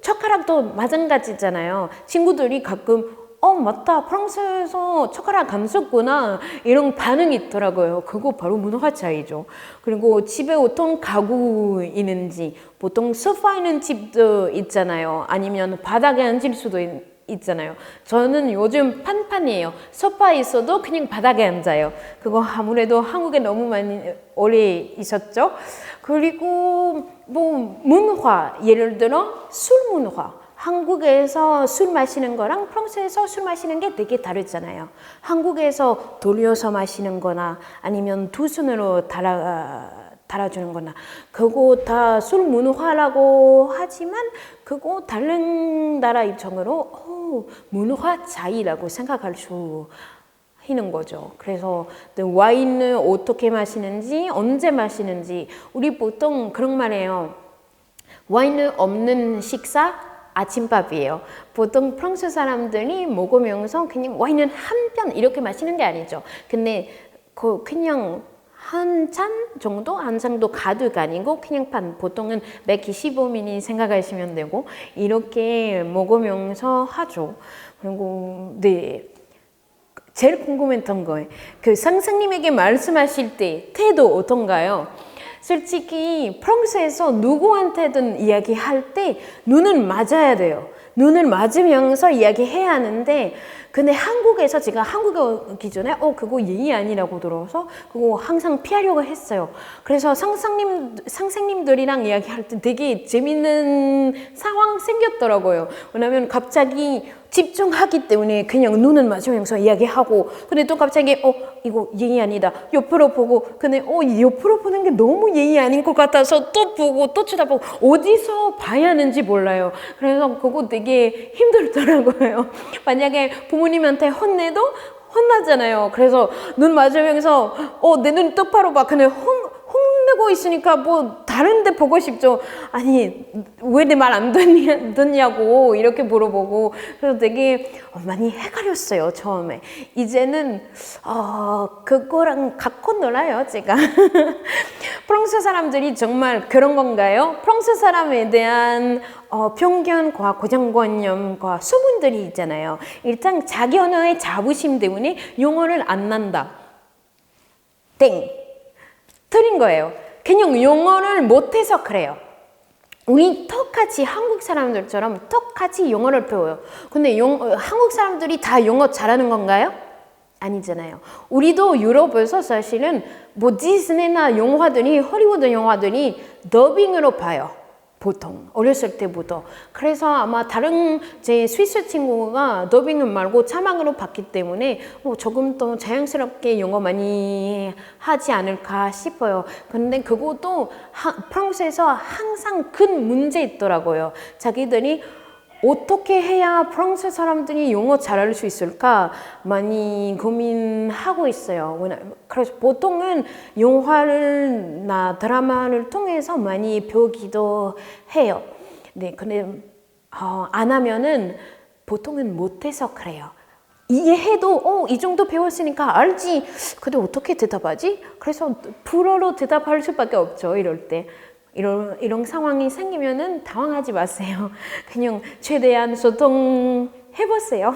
젓가락도 마찬가지잖아요. 친구들이 가끔 맞다. 프랑스에서 젓가락 안 썼구나. 이런 반응이 있더라고요. 그거 바로 문화 차이죠. 그리고 집에 어떤 가구 있는지 보통 소파 있는 집도 있잖아요. 아니면 바닥에 앉을 수도 있잖아요. 저는 요즘 판판이에요. 소파에 있어도 그냥 바닥에 앉아요. 그거 아무래도 한국에 너무 많이 오래 있었죠. 그리고 문화, 예를 들어 술 문화. 한국에서 술 마시는 거랑 프랑스에서 술 마시는 게 되게 다르잖아요. 한국에서 돌려서 마시는 거나 아니면 두 손으로 달아주는 거나 그거 다 술 문화라고 하지만 그거 다른 나라 입장으로 문화 차이라고 생각할 수 있는 거죠. 그래서 와인을 어떻게 마시는지 언제 마시는지 우리 보통 그런 말 해요. 와인을 없는 식사 아침밥이에요. 보통 프랑스 사람들이 먹으면서 그냥 와인은 한 편 이렇게 마시는 게 아니죠. 근데 그냥 한 잔 정도? 한 잔도 가득 아니고 그냥 반, 보통은 125ml 생각하시면 되고 이렇게 먹으면서 하죠. 그리고 네, 제일 궁금했던 거예요. 그 선생님에게 말씀하실 때 태도 어떤가요? 솔직히 프랑스에서 누구한테든 이야기할 때 눈은 맞아야 돼요. 눈을 맞으면서 이야기해야 하는데 근데 한국에서 제가 한국에 오기 전에 그거 예의 아니라고 들어서 그거 항상 피하려고 했어요. 그래서 선생님들이랑 이야기할 때 되게 재밌는 상황 생겼더라고요. 왜냐면 갑자기 집중하기 때문에 그냥 눈을 맞으면서 이야기하고 근데 또 갑자기 이거 예의 아니다. 옆으로 보고 근데 옆으로 보는 게 너무 예의 아닌 것 같아서 또 보고 또 쳐다보고 어디서 봐야 하는지 몰라요. 그래서 그거 되게 힘들더라고요. 만약에 부모님한테 혼내도 혼나잖아요. 그래서 눈 맞으면서 내 눈 똑바로 봐. 근데 혼내고 있으니까 뭐 다른 데 보고 싶죠. 아니 왜 내 말 안 듣냐고 이렇게 물어보고 그래서 되게 많이 헷갈렸어요 처음에. 이제는 그거랑 갖고 놀아요 제가. 프랑스 사람들이 정말 그런 건가요? 프랑스 사람에 대한 편견과 고정관념과 소문들이 있잖아요. 일단 자기 언어의 자부심 때문에 영어를 안 난다. 땡. 틀린 거예요. 그냥 영어를 못해서 그래요. 우리 똑같이 한국 사람들처럼 똑같이 영어를 배워요. 근데 한국 사람들이 다 영어 잘하는 건가요? 아니잖아요. 우리도 유럽에서 사실은 뭐 디즈니나 영화들이 헐리우드 영화들이 더빙으로 봐요. 보통 어렸을 때부터. 그래서 아마 다른 제 스위스 친구가 더빙을 말고 자막으로 봤기 때문에 조금 더 자연스럽게 영어 많이 하지 않을까 싶어요. 근데 그것도 프랑스에서 항상 큰 문제 있더라고요. 자기들이 어떻게 해야 프랑스 사람들이 영어 잘할 수 있을까 많이 고민하고 있어요. 그래서 보통은 영화나 드라마를 통해서 많이 배우기도 해요. 네, 근데 안 하면은 보통은 못해서 그래요. 이해해도 이 정도 배웠으니까 알지. 근데 어떻게 대답하지? 그래서 불어로 대답할 수밖에 없죠. 이럴 때. 이런 상황이 생기면은 당황하지 마세요. 그냥 최대한 소통해보세요.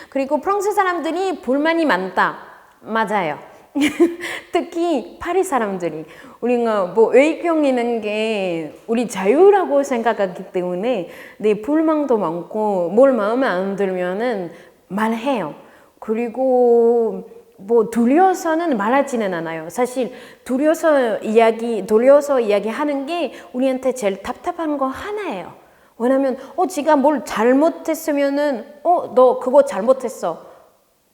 그리고 프랑스 사람들이 불만이 많다. 맞아요. 특히 파리 사람들이 우리가 뭐 외경이라는 게 우리 자유라고 생각하기 때문에 내 불만도 많고 뭘 마음에 안 들면은 말해요. 그리고 뭐 두려워서는 말하지는 않아요. 사실 돌려서 이야기하는 게 우리한테 제일 답답한 거 하나예요. 왜냐면 지가 뭘 잘못했으면은 너 그거 잘못했어.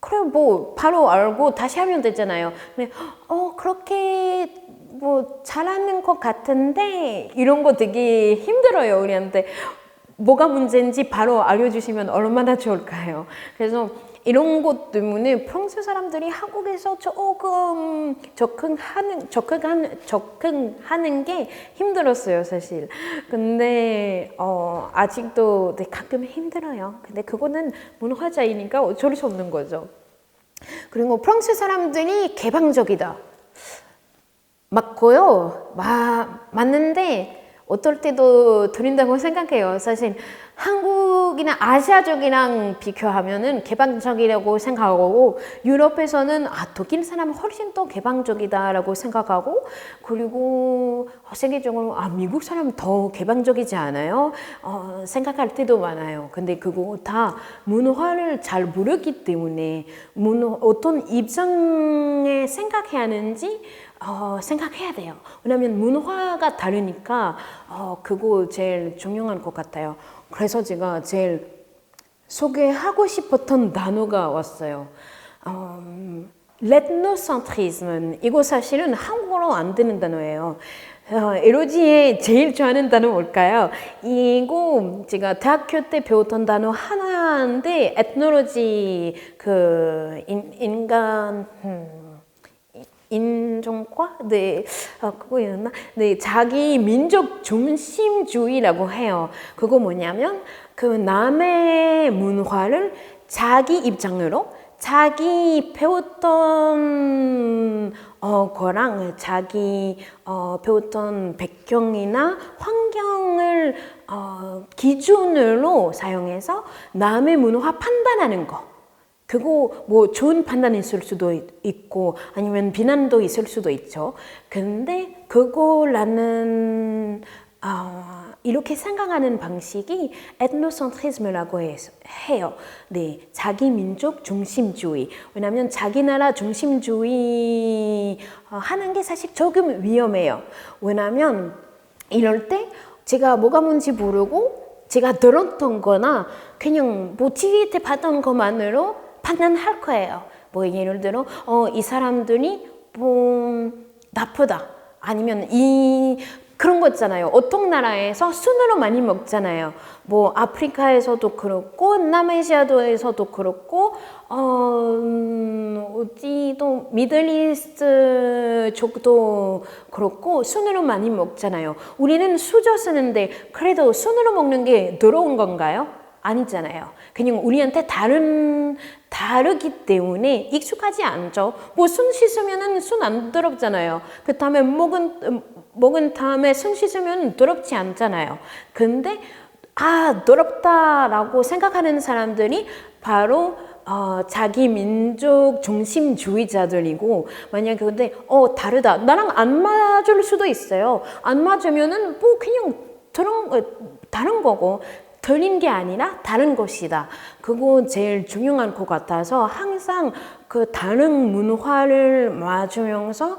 그래 뭐 바로 알고 다시 하면 되잖아요. 근데 그렇게 뭐 잘하는 것 같은데 이런 거 되게 힘들어요. 우리한테 뭐가 문제인지 바로 알려주시면 얼마나 좋을까요? 그래서 이런 것 때문에 프랑스 사람들이 한국에서 조금 적응하는 게 힘들었어요, 사실. 근데 아직도 가끔 힘들어요. 근데 그거는 문화자이니까 어쩔 수 없는 거죠. 그리고 프랑스 사람들이 개방적이다. 맞고요. 맞는데 어떨 때도 들린다고 생각해요. 사실 한국이나 아시아적이랑 비교하면은 개방적이라고 생각하고 유럽에서는 독일 사람은 훨씬 더 개방적이다라고 생각하고 그리고 세계적으로 미국 사람은 더 개방적이지 않아요? 생각할 때도 많아요. 근데 그거 다 문화를 잘 모르기 때문에 어떤 입장에 생각해야 하는지 생각해야 돼요. 왜냐하면 문화가 다르니까 그거 제일 중요한 것 같아요. 그래서 제가 제일 소개하고 싶었던 단어가 왔어요. 레트노센트리즘. 이거 사실은 한국어로 안 되는 단어예요. 에로지에 제일 좋아하는 단어 뭘까요? 이거 제가 대학교 때 배웠던 단어 하나인데 에트놀로지 인종과? 네, 그거였나? 네, 자기 민족 중심주의라고 해요. 그거 뭐냐면, 그 남의 문화를 자기 입장으로, 자기 배웠던 거랑 자기 배웠던 배경이나 환경을 기준으로 사용해서 남의 문화 판단하는 거. 그거 뭐 좋은 판단이 있을 수도 있고 아니면 비난도 있을 수도 있죠. 근데 그거라는 이렇게 생각하는 방식이 에트노센트리즘이라고 해요. 네, 자기 민족 중심주의. 왜냐하면 자기 나라 중심주의 하는 게 사실 조금 위험해요. 왜냐하면 이럴 때 제가 뭐가 뭔지 모르고 제가 들었던 거나 그냥 뭐 TV 때 봤던 것만으로 판단할 거예요. 뭐 예를 들어 이 사람들이 뭐 나쁘다. 아니면 그런 거 있잖아요. 어떤 나라에서 순으로 많이 먹잖아요. 뭐 아프리카에서도 그렇고 남아시아도에서도 그렇고 어디도 미들이스트 쪽도 그렇고 순으로 많이 먹잖아요. 우리는 수저 쓰는데 그래도 순으로 먹는 게 더러운 건가요? 아니잖아요. 그냥 우리한테 다르기 때문에 익숙하지 않죠. 뭐 손 씻으면은 손 안 더럽잖아요. 그 다음에 먹은 다음에 손 씻으면 더럽지 않잖아요. 근데 더럽다라고 생각하는 사람들이 바로 자기 민족 중심주의자들이고 만약에 근데 다르다. 나랑 안 맞을 수도 있어요. 안 맞으면은 뭐 그냥 다른 거고 틀린 게 아니라 다른 것이다. 그거 제일 중요한 것 같아서 항상 그 다른 문화를 맞으면서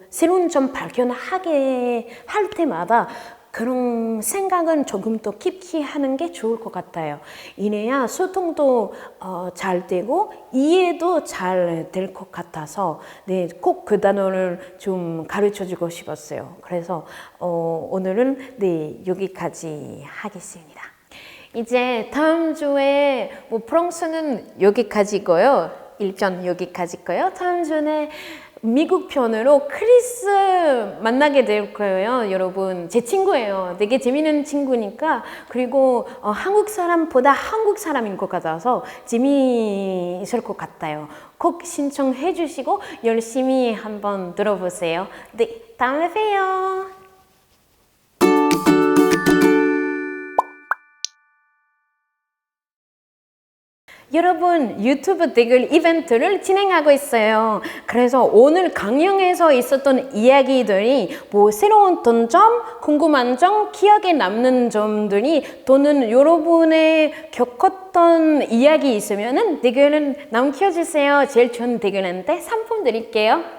새로운 점 발견하게 할 때마다 그런 생각은 조금 더 깊이 하는 게 좋을 것 같아요. 이래야 소통도 잘 되고 이해도 잘 될 것 같아서 네, 꼭 그 단어를 좀 가르쳐 주고 싶었어요. 그래서 오늘은 네, 여기까지 하겠습니다. 이제 다음 주에 프랑스는 여기까지고요. 일전 여기까지고요. 다음 주에 미국 편으로 크리스 만나게 될 거예요. 여러분 제 친구예요. 되게 재밌는 친구니까 그리고 한국 사람보다 한국 사람인 것 같아서 재미있을 것 같아요. 꼭 신청해 주시고 열심히 한번 들어보세요. 네, 다음에 봬요. 여러분 유튜브 댓글 이벤트를 진행하고 있어요. 그래서 오늘 강연에서 있었던 이야기들이 새로운 점, 궁금한 점, 기억에 남는 점들이 또는 여러분의 겪었던 이야기 있으면 댓글은 남겨주세요. 제일 좋은 댓글한테 상품 드릴게요.